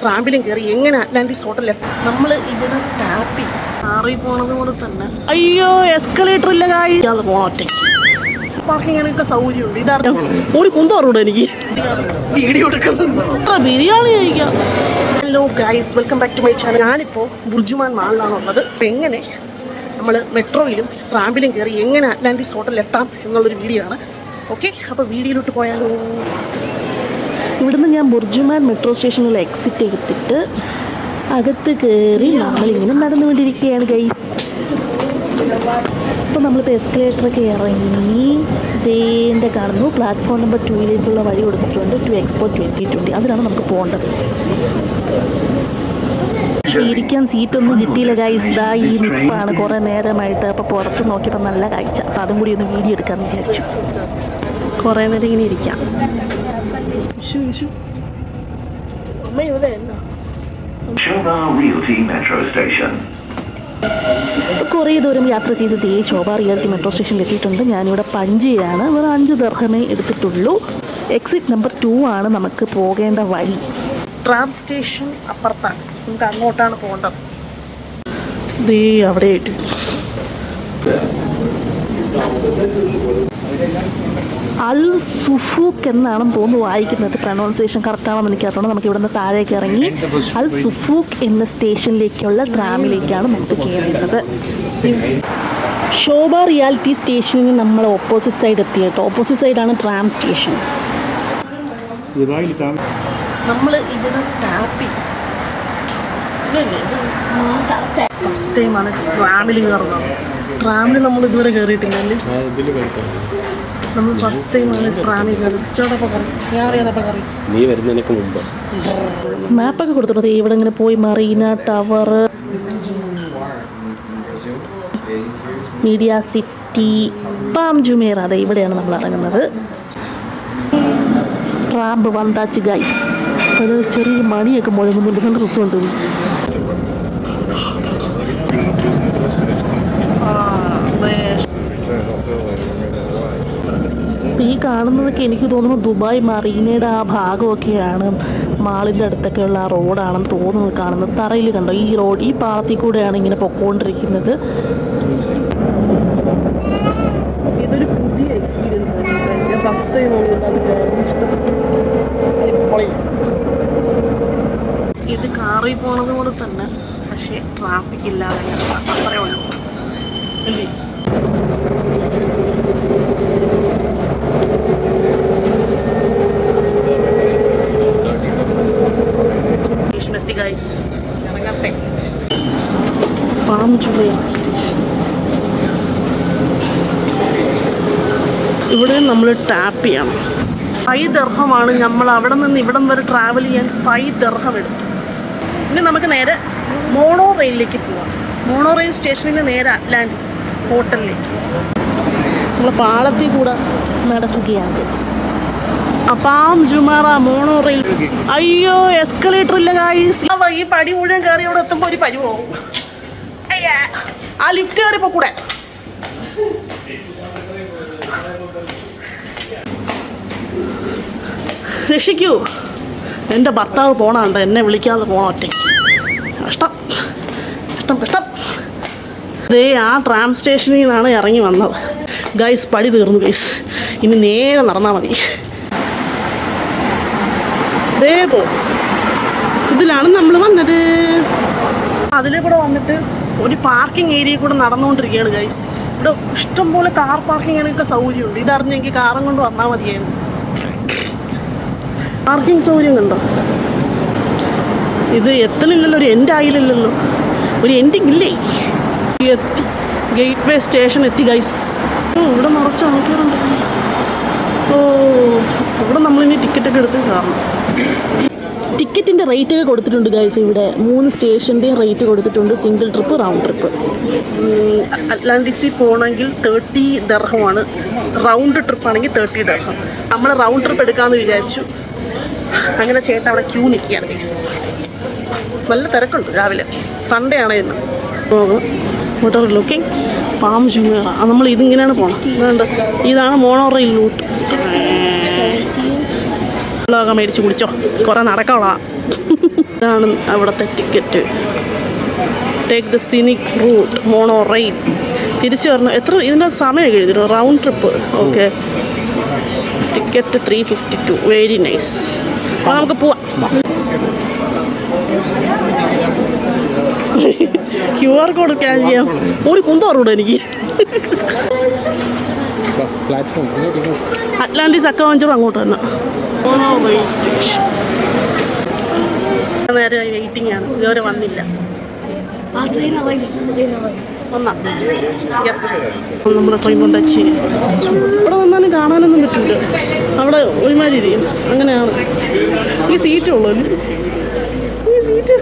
റാമ്പിലും കയറി എങ്ങനെ അറ്റ്ലാന്റിസ് ഹോട്ടലിലെത്താം. നമ്മൾ ഇവിടെ ടാപ്പി മാറി പോണത് പോലെ തന്നെ അയ്യോ എസ്കലേറ്റർ ഇല്ല കായി പോണ ഒറ്റയ്ക്ക് പാർക്കിങ്ങിനൊക്കെ സൗകര്യമുണ്ട്. ഇതറിയാം ഒരു കുന്തോറൂടെ എനിക്ക് വീഡിയോ എടുക്കുന്നത് ബിരിയാണി കഴിക്കാം. Hello guys, welcome back to my channel. ഞാനിപ്പോൾ ബുർജുമാൻ മാളിലാണ് ഉള്ളത്. അപ്പോൾ എങ്ങനെ നമ്മൾ മെട്രോയിലും റാമ്പിലും കയറി എങ്ങനെ അറ്റ്ലാന്റിസ് ഹോട്ടലിലെത്താം എന്നുള്ളൊരു വീഡിയോ ആണ്. ഓക്കെ, അപ്പോൾ വീഡിയോയിലോട്ട് പോയാലോ. ഇവിടുന്ന് ഞാൻ ബുർജുമാൻ മെട്രോ സ്റ്റേഷനിൽ എക്സിറ്റ് എടുത്തിട്ട് അകത്ത് കയറി നമ്മളിങ്ങനെ നടന്നുകൊണ്ടിരിക്കുകയാണ് ഗൈസ്. അപ്പോൾ നമ്മളിപ്പോൾ എസ്കലേറ്ററൊക്കെ ഇറങ്ങി ഇതിൻ്റെ കാണുന്നു പ്ലാറ്റ്ഫോം നമ്പർ 2 വഴി കൊടുത്തിട്ടുണ്ട്. ടു എക്സ്പോ 2020 അതിലാണ് നമുക്ക് പോകേണ്ടത്. ഇരിക്കാൻ സീറ്റൊന്നും കിട്ടിയില്ല ഗൈസ്. ഇതാ ഈ നിപ്പാണ് കുറേ നേരമായിട്ട്. അപ്പോൾ പുറത്ത് നോക്കിയപ്പോൾ നല്ല കാഴ്ച. അപ്പോൾ അതും കൂടി ഒന്ന് വീഡിയോ എടുക്കാമെന്ന് വിചാരിച്ചു. കുറേ നേരം ഇങ്ങനെ ഇരിക്കാം. കുറേ ദൂരം യാത്ര ചെയ്ത് ശോഭ റിയാലിറ്റി മെട്രോ സ്റ്റേഷനിൽ എത്തിയിട്ടുണ്ട്. ഞാനിവിടെ പഞ്ചിയാണ്. ഒരു 5 ദർഹമേ എടുത്തിട്ടുള്ളൂ. എക്സിറ്റ് നമ്പർ 2 ആണ് നമുക്ക് പോകേണ്ട വഴി. ട്രാം സ്റ്റേഷൻ അപ്പുറത്താണ്, നമുക്ക് അങ്ങോട്ടാണ് പോകേണ്ടത്. ദേ അവിടെ ആയിട്ട് അൽ സുഫൂക്ക് എന്നാണെന്ന് തോന്നുന്നു വായിക്കുന്നത്. പ്രൊനൗൺസിയേഷൻ കറക്റ്റാണെന്ന് എനിക്കറിയണം. നമുക്ക് ഇവിടെ നിന്ന് താഴേക്ക് ഇറങ്ങി അൽ സുഫൂക്ക് എന്ന സ്റ്റേഷനിലേക്കുള്ള ട്രാമിലേക്കാണ് നമുക്ക് കയറുന്നത്. ശോഭ റിയാലിറ്റി സ്റ്റേഷനിൽ നമ്മൾ ഓപ്പോസിറ്റ് സൈഡ് എത്തി കേട്ടോ. ഓപ്പോസിറ്റ് സൈഡാണ് ട്രാം സ്റ്റേഷൻ. നമ്മൾ ഇവിടെ ടാപ്പി ഫസ്റ്റ് ടൈമാണ് ട്രാമിൽ കയറുന്നത്. ട്രാമിൽ നമ്മൾ ഇതുവരെ കയറിയിട്ടില്ലല്ലേ. നമ്മൾ ഫസ്റ്റ് ടൈമാണ് ട്രാമിൽ കയറി. ഞാൻ അറിയാതെ കയറി. നീ വരുന്നതിനൊക്കെ മുമ്പ് മാപ്പൊക്കെ കൊടുത്തിട്ടുണ്ട്. ഇവിടെ ഇങ്ങനെ പോയി marina tower, media city, palm Jumeirah, അതെ ഇവിടെയാണ് നമ്മൾ ഇറങ്ങുന്നത്. റാമ്പ് വന്താച്ച് ഗൈസ്. അത് ചെറിയ മണിയൊക്കെ മുഴങ്ങുന്നുണ്ട്. നല്ല രസമുണ്ട്. ഈ കാണുന്നതൊക്കെ എനിക്ക് തോന്നുന്നു ദുബായ് മറീനയുടെ ആ ഭാഗമൊക്കെയാണ്. മാളിൻ്റെ അടുത്തൊക്കെയുള്ള ആ റോഡാണെന്ന് തോന്നുന്നത്. കാണുന്നത് തറയിൽ കണ്ടോ ഈ റോഡ്, ഈ പാളത്തിൽ കൂടെയാണ് ഇങ്ങനെ പൊക്കോണ്ടിരിക്കുന്നത്. ഇതൊരു പുതിയ എക്സ്പീരിയൻസ് ആണ്. ഞാൻ ഫസ്റ്റ് ടൈം ഇഷ്ടപ്പെട്ടു. ഇത് കാറിൽ പോണത് പോലെ തന്നെ, പക്ഷേ ട്രാഫിക് ഇല്ലാതെ അത്രേ ഉള്ളൂ അല്ലേ. Palm Jumeirah station. ഇവിടെ നമ്മൾ ടാപ്പ് ചെയ്യണം. 5 ദർഹമാണ്. നമ്മൾ അവിടെ നിന്ന് ഇവിടം വരെ ട്രാവൽ ചെയ്യാൻ 5 ദർഹം എടുത്തു. ഇനി നമുക്ക് നേരെ മോണോ റെയിലിലേക്ക് പോവാം. മോണോ റെയിൽ സ്റ്റേഷനിൽ നേരെ അറ്റ്ലാന്റിസ് ഹോട്ടലിലേക്ക് നമ്മൾ പാളത്തിൽ കൂടെ നടക്കുകയാണ്. Palm Jumeirah mono rail. അയ്യോ എസ്കലേറ്റർ ഇല്ല ഗൈസ്. ഈ പടി മുഴുവൻ കയറി ഇവിടെ എത്തുമ്പോൾ ഒരു പരി പോകും. ആ ലിഫ്റ്റ് കയറിപ്പോ കൂടെ. രക്ഷിക്കൂ, എൻ്റെ ഭർത്താവ് പോണുണ്ട്. എന്നെ വിളിക്കാതെ പോണ ഒറ്റയ്ക്ക്. കഷ്ടം കഷ്ടം കഷ്ടം. അതേ ആ ട്രാം സ്റ്റേഷനിൽ നിന്നാണ് ഇറങ്ങി വന്നത് ഗൈസ്. പടി തീർന്നു ഗൈസ്. ഇനി നേരെ നടന്നാൽ മതി. അതേ പോ, ഇതിലാണ് നമ്മൾ വന്നത്. അതിലേ കൂടെ വന്നിട്ട് ഒരു പാർക്കിംഗ് ഏരിയയിൽ കൂടെ നടന്നുകൊണ്ടിരിക്കുകയാണ് ഗൈസ്. ഇവിടെ ഇഷ്ടംപോലെ കാർ പാർക്കിങ്ങിനൊക്കെ സൗകര്യമുണ്ട്. ഇതറിഞ്ഞെങ്കിൽ കാറും കൊണ്ട് വന്നാൽ മതിയായിരുന്നു. പാർക്കിംഗ് സൗകര്യം കണ്ടോ. ഇത് എത്തണില്ലല്ലോ, ഒരു എൻഡ് ആയില്ലല്ലോ, ഒരു എൻഡിങ് ഇല്ലേ. എത്തി, ഗേറ്റ് വേ സ്റ്റേഷൻ എത്തി ഗൈസ്. ഇവിടെ നിറച്ച് ആൾക്കാരുണ്ട്. ഓ, ഇവിടെ നമ്മളിനി ടിക്കറ്റൊക്കെ എടുത്ത് കാണണം. ടിക്കറ്റിൻ്റെ റേറ്റൊക്കെ കൊടുത്തിട്ടുണ്ട് ഗൈസ്. ഇവിടെ 3 സ്റ്റേഷൻ്റെയും റേറ്റ് കൊടുത്തിട്ടുണ്ട്. Single trip, round trip. അറ്റ്ലാന്റിസിൽ പോകണമെങ്കിൽ 30 ദർഹമാണ്. റൗണ്ട് ട്രിപ്പ് ആണെങ്കിൽ 30 ദർഹം. നമ്മൾ റൗണ്ട് ട്രിപ്പ് എടുക്കാമെന്ന് വിചാരിച്ചു. അങ്ങനെ ചേട്ടൻ അവിടെ ക്യൂ നിൽക്കുകയാണ് ഗൈസ്. നല്ല തിരക്കുണ്ട് രാവിലെ, സൺഡേ ആണ് ഇന്ന്. Motor looking palm Jumeirah. നമ്മൾ ഇതിങ്ങനെയാണ് പോകണം. ഇതാണ് മോണോ റെയിൽ റൂട്ട്. വെള്ളമൊക്കെ മേടിച്ച് കുടിച്ചോ, കുറേ നടക്കാനുള്ള. ഇതാണ് അവിടുത്തെ ticket. Take the scenic route monorail. തിരിച്ചു വരണം. എത്ര ഇതിൻ്റെ സമയം എഴുതിയിരുന്നു? Round trip. Okay. Ticket 352. Very nice. അപ്പോൾ നമുക്ക് പോവാം. QR കോഡ് സ്കാൻ ചെയ്യാം. ഒരു കുന്തോറൂടെ എനിക്ക്. അറ്റ്ലാന്റിസ് അക്വാവഞ്ചർ അങ്ങോട്ട് തന്നെ. Mono rail station. നേരമായി വെയിറ്റിംഗ് ആണ്. ഇതുവരെ വന്നില്ല. നമ്മുടെ ട്രെയിൻ കൊണ്ടച്ച് ഇവിടെ വന്നാലും കാണാനൊന്നും പറ്റില്ല. അവിടെ ഒരുമാതിരി ഇരിക്കും. അങ്ങനെയാണ്. ഈ സീറ്റ് ഉള്ളൂ. ഈ സീറ്റ്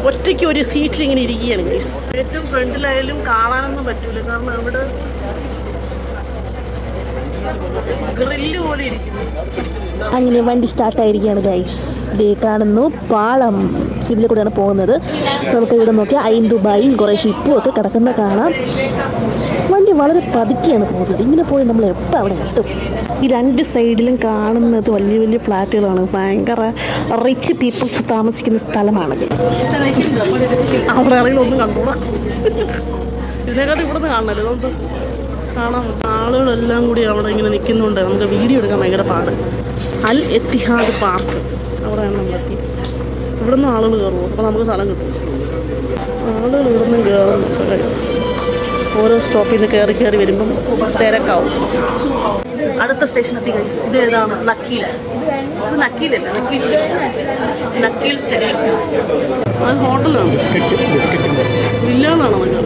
ഒറ്റയ്ക്ക് ഒരു സീറ്റിൽ ഇങ്ങനെ ഇരിക്കുകയാണ്. ഏറ്റവും ഫ്രണ്ടിലായാലും കാണാനൊന്നും പറ്റൂല. കാരണം അവിടെ ഗ്രില്ല് പോലെ ഇരിക്കുന്നു. അങ്ങനെ വണ്ടി സ്റ്റാർട്ടായിരിക്കുകയാണ് ഗൈസ്. ദേ കാണുന്നു പാളം. ഇതിൽ കൂടെയാണ് പോകുന്നത്. നമുക്ക് ഇവിടെ നോക്കിയാൽ ഐൻദുബായും കുറേ ഷിപ്പും ഒക്കെ കിടക്കുന്ന കാണാം. വണ്ടി വളരെ പതുക്കെയാണ് പോകുന്നത്. ഇങ്ങനെ പോയി നമ്മൾ എപ്പോൾ അവിടെ എത്തും. ഈ രണ്ട് സൈഡിലും കാണുന്നത് വലിയ വലിയ ഫ്ലാറ്റുകളാണ്. ഭയങ്കര റിച്ച് പീപ്പിൾസ് താമസിക്കുന്ന സ്ഥലമാണ്. അവിടെ ആണെങ്കിലും ഒന്നും കണ്ടോളാം. ഇതിനെക്കാട്ടും ഇവിടെ നിന്ന് കാണണല്ലോ. നമുക്ക് കാണാം. ആളുകളെല്ലാം കൂടി അവിടെ ഇങ്ങനെ നിൽക്കുന്നുണ്ട്. നമുക്ക് വീഡിയോ എടുക്കാൻ ഭയങ്കര പാട്. അൽ എത്തിഹാദ് പാർക്ക് അവിടെയാണ് നമ്മളെത്തി. ഇവിടെ നിന്ന് ആളുകൾ കയറുമോ? അപ്പോൾ നമുക്ക് സ്ഥലം കിട്ടും. ആളുകൾ ഇവിടെ നിന്നും കയറുന്നുണ്ട് ഗൈസ്. ഓരോ സ്റ്റോപ്പിൽ നിന്ന് കയറി വരുമ്പം തിരക്കാവും. അടുത്ത സ്റ്റേഷൻ എത്തി ഗൈസ്. ഇത് ഏതാണ്? നക്കീൽ. ഇത് നക്കീലല്ല, നക്കീൽ സ്റ്റേഷൻ. നക്കീൽ സ്റ്റേഷൻ. അത് ഹോട്ടലാണ്. വില്ലാന്നാണോ നിങ്ങൾ?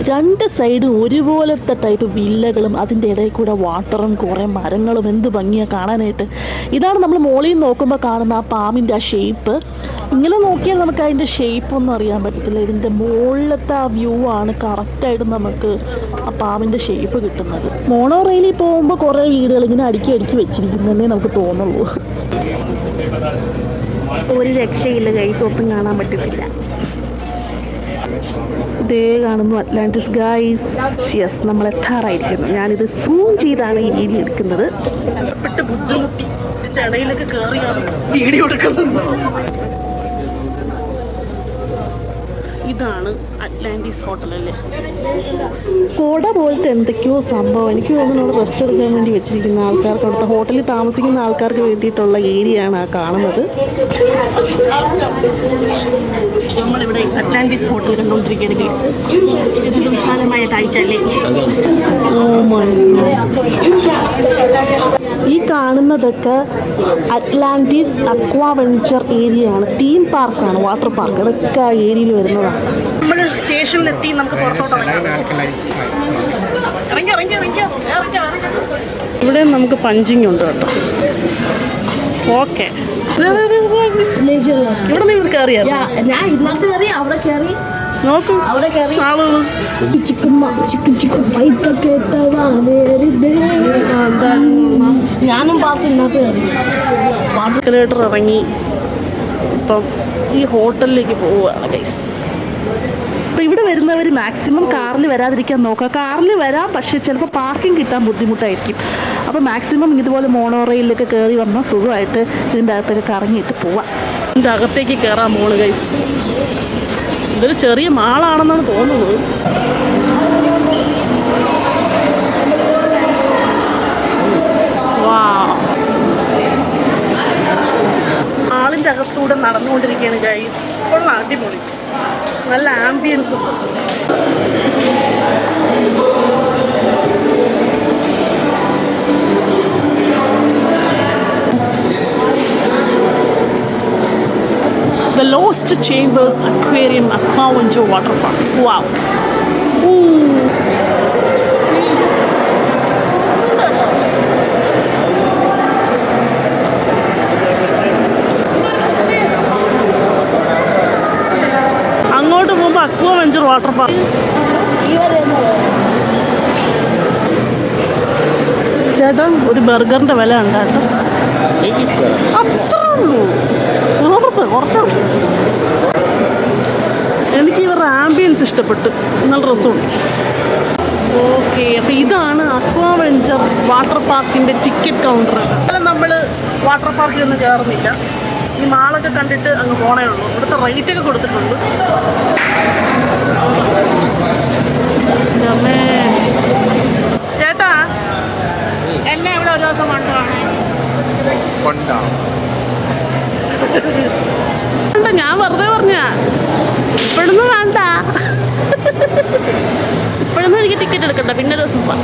രണ്ട് സൈഡും ഒരുപോലത്തെ ടൈപ്പ് വില്ലകളും അതിൻ്റെ ഇടയിൽ കൂടെ വാട്ടറും കുറേ മരങ്ങളും. എന്ത് ഭംഗിയാണ് കാണാനായിട്ട്. ഇതാണ് നമ്മൾ മോളിൽ നിന്ന് നോക്കുമ്പോൾ കാണുന്ന ആ പാമ്പിൻ്റെ ആ ഷേപ്പ്. ഇങ്ങനെ നോക്കിയാൽ നമുക്ക് അതിൻ്റെ ഷേപ്പൊന്നും അറിയാൻ പറ്റത്തില്ല. ഇതിൻ്റെ മുകളിലത്തെ ആ വ്യൂ ആണ് കറക്റ്റായിട്ട് നമുക്ക് ആ പാമ്പിൻ്റെ ഷേപ്പ് കിട്ടുന്നത്. മോണോ റെയിലിൽ പോകുമ്പോൾ കുറേ വീടുകൾ ഇങ്ങനെ അടുക്കി വെച്ചിരിക്കുന്നതേ നമുക്ക് തോന്നുള്ളൂ. ഒരു രക്ഷയില്ല ഗൈസ്. ഒട്ടും കാണാൻ പറ്റത്തില്ല. ഇതേ കാണുന്നു അറ്റ്ലാന്റിസ് ഗൈസ്. യെസ്, നമ്മൾ എത്താറായിരിക്കുന്നു. ഞാനിത് സൂം ചെയ്താണ് ഈ വീഡിയോ എടുക്കുന്നത്. ബുദ്ധിമുട്ടി ഇതിൻ്റെ ഇടയിലൊക്കെ കയറിയാണ് വീഡിയോ എടുക്കുന്നത്. ഇതാണ് അറ്റ്ലാന്റിസ് ഹോട്ടൽ അല്ലേ? കോട പോലത്തെ എന്തൊക്കെയോ സംഭവം. എനിക്ക് തോന്നുന്നു അവിടെ റെസ്റ്റ് എടുക്കാൻ വേണ്ടി വെച്ചിരിക്കുന്ന ആൾക്കാർക്ക്, അവിടുത്തെ ഹോട്ടലിൽ താമസിക്കുന്ന ആൾക്കാർക്ക് വേണ്ടിയിട്ടുള്ള ഏരിയയാണ് ആ കാണുന്നത്. നമ്മളിവിടെ അറ്റ്ലാന്റിസ് ഹോട്ടൽ കണ്ടുകൊണ്ടിരിക്കുകയാണ്. ഇത് വിശാലമായ കാഴ്ച അല്ലേ? ഈ കാണുന്നതൊക്കെ അറ്റ്ലാന്റിസ് അക്വാവെഞ്ചർ ഏരിയയാണ്. തീം പാർക്കാണ്, വാട്ടർ പാർക്ക്. ഇതൊക്കെ ആ ഏരിയയിൽ വരുന്നതാണ്. നമ്മൾ സ്റ്റേഷനിലെത്തി. നമുക്ക് പുറത്തോട്ട് ഇവിടെ നമുക്ക് പഞ്ചിങ് ഉണ്ട് കേട്ടോ. ഓക്കെ. ഇവിടെ നിങ്ങൾ കയറിയാ? ഞാൻ ഇന്നത്തെ കയറി, അവിടെ കയറി നോക്കും. അവിടെ കയറി ആളുകൾ ഞാനും പാർത്ത് ഇന്നത്തെ കയറി. എസ്കലേറ്റർ ഇറങ്ങി ഇപ്പം ഈ ഹോട്ടലിലേക്ക് പോവുകയാണ് ഗൈസ്. അപ്പോൾ ഇവിടെ വരുന്നവർ മാക്സിമം കാറിൽ വരാതിരിക്കാൻ നോക്കുക. കാറിൽ വരാം, പക്ഷേ ചിലപ്പോൾ പാർക്കിംഗ് കിട്ടാൻ ബുദ്ധിമുട്ടായിരിക്കും. അപ്പോൾ മാക്സിമം ഇതുപോലെ മോണോ റെയിലൊക്കെ കയറി വന്നാൽ സുഖമായിട്ട് ഇതിൻ്റെ അകത്തൊക്കെ കറങ്ങിയിട്ട് പോവാം. ഇതിൻ്റെ അകത്തേക്ക് കയറാൻ പോണ് ഗൈസ്. ഇതൊരു ചെറിയ മാളാണെന്നാണ് തോന്നുന്നത്. മാളിൻ്റെ അകത്തൂടെ നടന്നുകൊണ്ടിരിക്കുകയാണ് ഗൈസ്. കൊള്ളാം, അടിപൊളി, നല്ല ambience. The Lost Chambers Aquarium Aquaventure Water Park. Wow. അങ്ങോട്ട് പോകുമ്പോൾ അക്വാവെഞ്ചർ വാട്ടർ പാർക്ക്. ചേട്ടാ, ഒരു ബർഗറിൻ്റെ വില ഉണ്ടാട്ടോ. അത്രേ ഉള്ളൂ. കുറച്ചുള്ളൂ. എനിക്ക് ഇവരുടെ ആംബിയൻസ് ഇഷ്ടപ്പെട്ടു. നല്ല രസമുണ്ട്. ഓക്കെ, അപ്പോൾ ഇതാണ് അക്വാവെഞ്ചർ വാട്ടർ പാർക്കിൻ്റെ ടിക്കറ്റ് കൗണ്ടർ. നമ്മൾ വാട്ടർ പാർക്കിലൊന്നും കയറുന്നില്ല. ഈ മാളൊക്കെ കണ്ടിട്ട് അങ്ങ് പോണേ ഉള്ളൂ. ഇവിടുത്തെ റേറ്റൊക്കെ കൊടുത്തിട്ടുണ്ട്. ചേട്ടാ എന്നെ ഇവിടെ ഒരു ദിവസം കൊണ്ടുപോകണേ. ഞാൻ വെറുതെ പറഞ്ഞ ഇപ്പോഴൊന്നും വേണ്ട. ഇപ്പോഴൊന്നും എനിക്ക് ടിക്കറ്റ് എടുക്കണ്ട, പിന്നെ ഒരു ദിവസം പോവാം.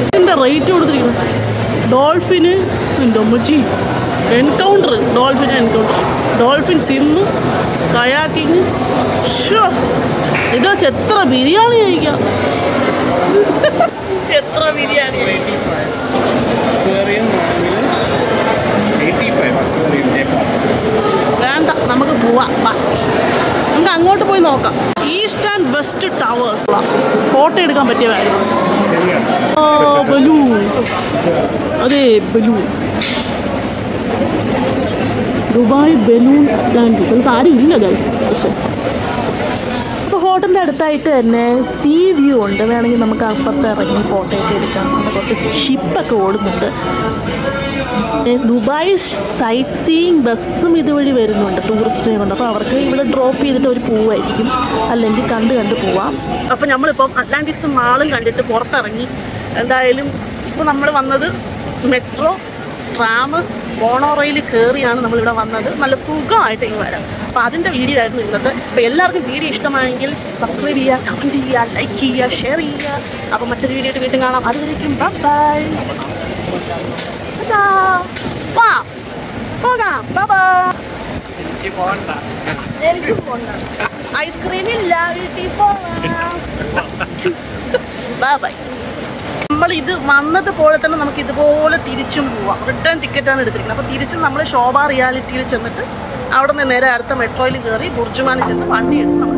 ഇതിൻ്റെ റേറ്റ് കൊടുത്തിരിക്കുന്നു. ഡോൾഫിന് എൻ്റെ അമ്മച്ചി encounter, dolphin encounter, dolphin sim, kayaking. Show ഇത് വെച്ച് എത്ര ബിരിയാണി കഴിക്കാം. എത്ര ബിരിയാണി വേണ്ട, നമുക്ക് പോവാം. നമുക്ക് അങ്ങോട്ട് പോയി നോക്കാം. East and west towers photo എടുക്കാൻ പറ്റിയ കാര്യം. ബലൂൺ, അതെ ബലൂൺ, ദുബായ് ബലൂൺ ലാൻഡ്സ്. നമുക്ക് ആരും ഇല്ല ഗൈസ്. പക്ഷേ ഇപ്പോൾ ഹോട്ടലിൻ്റെ അടുത്തായിട്ട് തന്നെ സീ വ്യൂ ഉണ്ട്. വേണമെങ്കിൽ നമുക്ക് അപ്പുറത്ത് ഇറങ്ങി ഫോട്ടോ ഒക്കെ എടുക്കാം. അവിടെ കുറച്ച് ഷിപ്പൊക്കെ ഓടുന്നുണ്ട്. ദുബായ് സൈറ്റ് സീയിങ് ബസ്സും ഇതുവഴി വരുന്നുണ്ട്, ടൂറിസ്റ്റിനെ കൊണ്ട്. അപ്പോൾ അവർക്ക് ഇവിടെ ഡ്രോപ്പ് ചെയ്തിട്ട് ഒരു പോവായിരിക്കും, അല്ലെങ്കിൽ കണ്ട് പോവാം. അപ്പോൾ നമ്മളിപ്പം അറ്റ്ലാന്റിസ് മാളും കണ്ടിട്ട് പുറത്തിറങ്ങി. എന്തായാലും ഇപ്പോൾ നമ്മൾ വന്നത് മെട്രോ, ട്രാം, മോണോറയിൽ കയറിയാണ് നമ്മളിവിടെ വന്നത്. നല്ല സുഖമായിട്ട് ഇങ്ങനെ വരാം. അപ്പോൾ അതിൻ്റെ വീഡിയോ ആയിരുന്നു ഇന്നത്തെ. അപ്പോൾ എല്ലാവർക്കും വീഡിയോ ഇഷ്ടമായെങ്കിൽ സബ്സ്ക്രൈബ് ചെയ്യുക, കമൻറ്റ് ചെയ്യുക, ലൈക്ക് ചെയ്യുക, ഷെയർ ചെയ്യുക. അപ്പോൾ മറ്റൊരു വീഡിയോ ആയിട്ട് വീണ്ടും കാണാം. അതുവരേക്കും ബൈ. പോകാം. എനിക്ക് പോകണ്ട, ഐസ്ക്രീമില്ല, വീട്ടിൽ പോകാം. ബൈ. നമ്മൾ ഇത് വന്നതുപോലെ തന്നെ നമുക്ക് ഇതുപോലെ തിരിച്ചും പോവാം. റിട്ടേൺ ടിക്കറ്റാണ് എടുത്തിരിക്കുന്നത്. അപ്പോൾ തിരിച്ചും നമ്മൾ ശോഭ റിയാലിറ്റിയിൽ ചെന്നിട്ട് അവിടെ നിന്ന് നേരെ അടുത്ത മെട്രോയിൽ കയറി ബുർജുമാനിൽ ചെന്ന് വണ്ടി എടുത്ത് നമ്മൾ